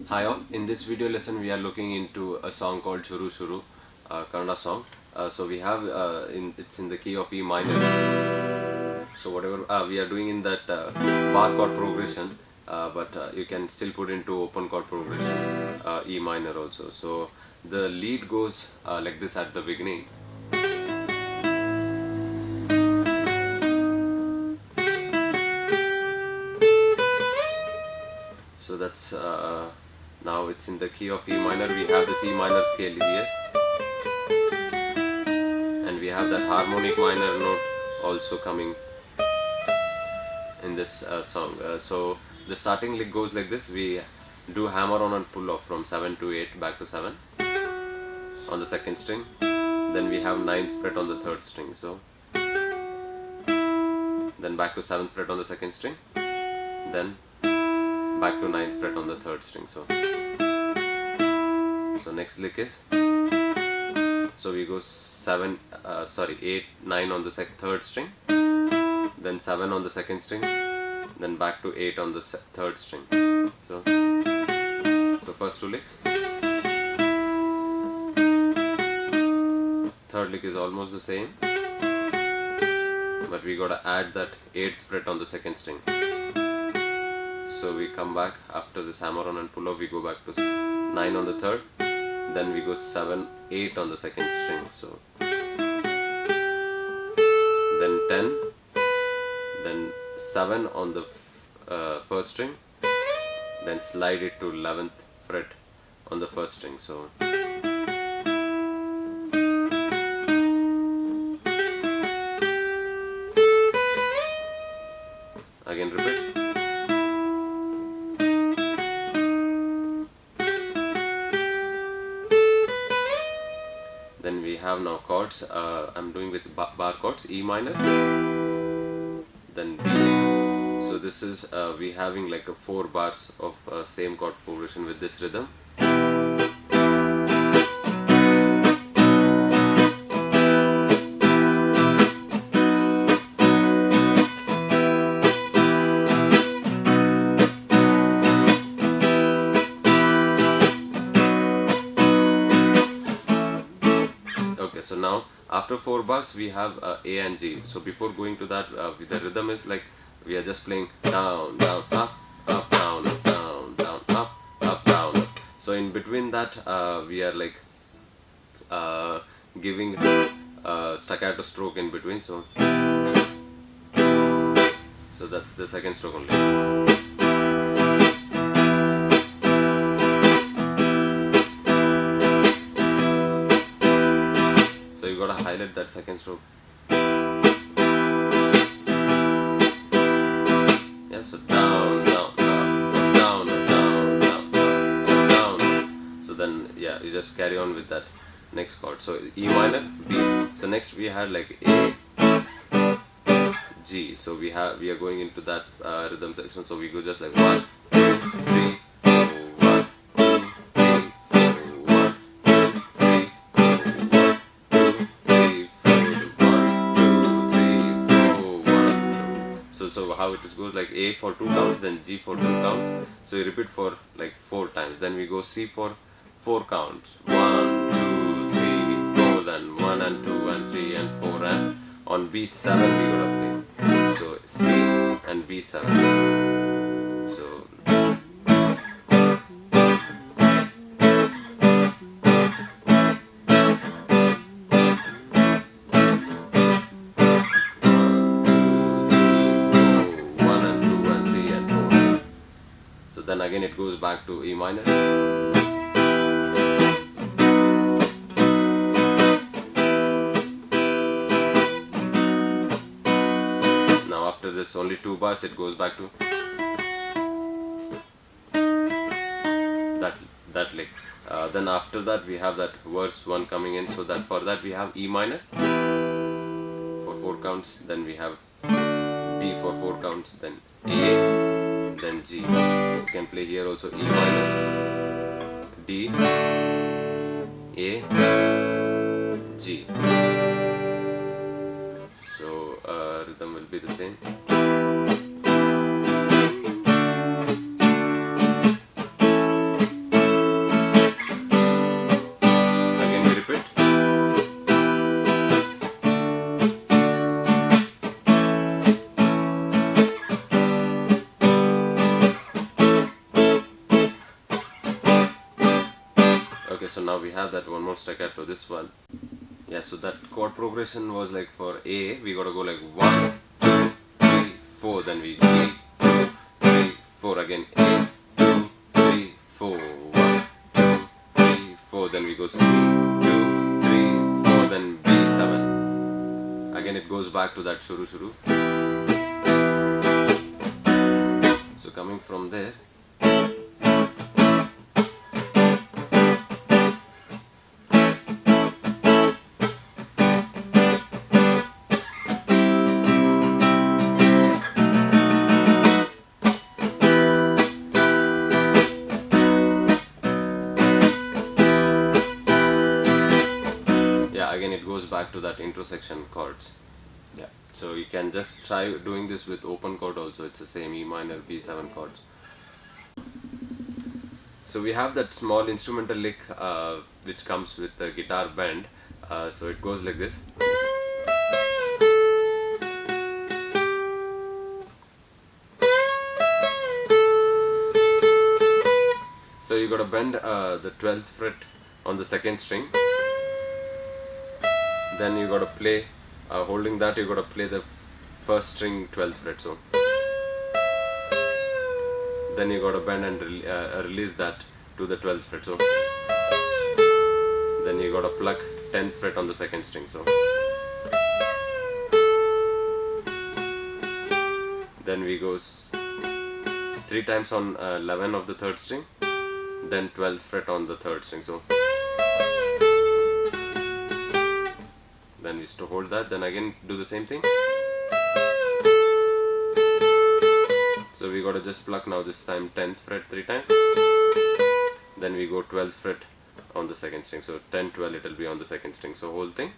Hi all, in this video lesson we are looking into a song called Shuru Shuru, Kannada song. So we have it's in the key of E minor. So whatever we are doing in that bar chord progression, but you can still put into open chord progression, E minor also. So the lead goes like this at the beginning. So that's now it's in the key of E minor. We have this E minor scale here, and we have that harmonic minor note also coming in this song. So the starting lick goes like this. We do hammer on and pull off from 7 to 8 back to 7 on the second string. Then we have 9th fret on the third string. So then back to 7th fret on the second string. Then back to 9th fret on the third string. So next lick is, so we go 8 9 on the third string, then 7 on the second string, then back to 8 on the third string. So first two licks. Third lick is almost the same, but we gotta add that 8th fret on the second string. So we come back after this hammer on and pull off. We go back to 9 on the third, then we go 7 8 on the second string. So then 10, then 7 on the first string, then slide it to 11th fret on the first string. So again repeat. Then we have now chords. I'm doing with bar chords, E minor, then B. So this is we having like a 4 bars of same chord progression with this rhythm. Okay, so now after 4 bars we have A and G. So before going to that, the rhythm is like we are just playing down, down, up, up, down, up, down, down, up, up, down, up. So in between that we are like giving staccato stroke in between. So that's the second stroke only. So you gotta highlight that second stroke. Yeah, so down, down, down, down, down, down, down, down. So then yeah, you just carry on with that next chord. So E minor, B. So next we had like A, G. So we are going into that rhythm section. So we go just like 1, 2, 3, 4, 1, 2, 3, 4, 1, 2, 3, 4, 1, 2, 3, 4, 1, 2. So how it goes like A for 2 counts, then G for 2 counts. So you repeat for like 4 times. Then we go C for 4 counts. 1, 2, 3, 4. Then 1 and 2 and 3 and 4. And on B7 we gotta play. So C and B7. So then again it goes back to E minor. Now after this only 2 bars it goes back to that lick. Then after that we have that verse 1 coming in. So that for that we have E minor for 4 counts, then we have D for 4 counts, then A, then G. You can play here also E minor, D, A, G. So rhythm will be the same. Okay, so now we have that one more staccato, this one. Yeah, so that chord progression was like for A, we gotta go like 1, 2, 3, 4, then we G, 2, 3, 4, again A, 2, 3, 4, 1, 2, 3, 4, then we go C, 2, 3, 4, then B, 7. Again it goes back to that Shuru Shuru. So coming from there, again it goes back to that intersection chords. Yeah, so you can just try doing this with open chord also. It's the same E minor B7 chords. So we have that small instrumental lick which comes with the guitar bend. So it goes like this. So you gotta bend the 12th fret on the second string. Then you gotta play, holding that, you gotta play the first string 12th fret. So then you gotta bend and release that to the 12th fret. So then you gotta pluck 10th fret on the second string. So then we go 3 times on 11 of the third string, then 12th fret on the third string. So then we used to hold that, then again do the same thing. So we gotta just pluck now this time 10th fret 3 times. Then we go 12th fret on the second string. So 10, 12 it will be on the second string. So whole thing.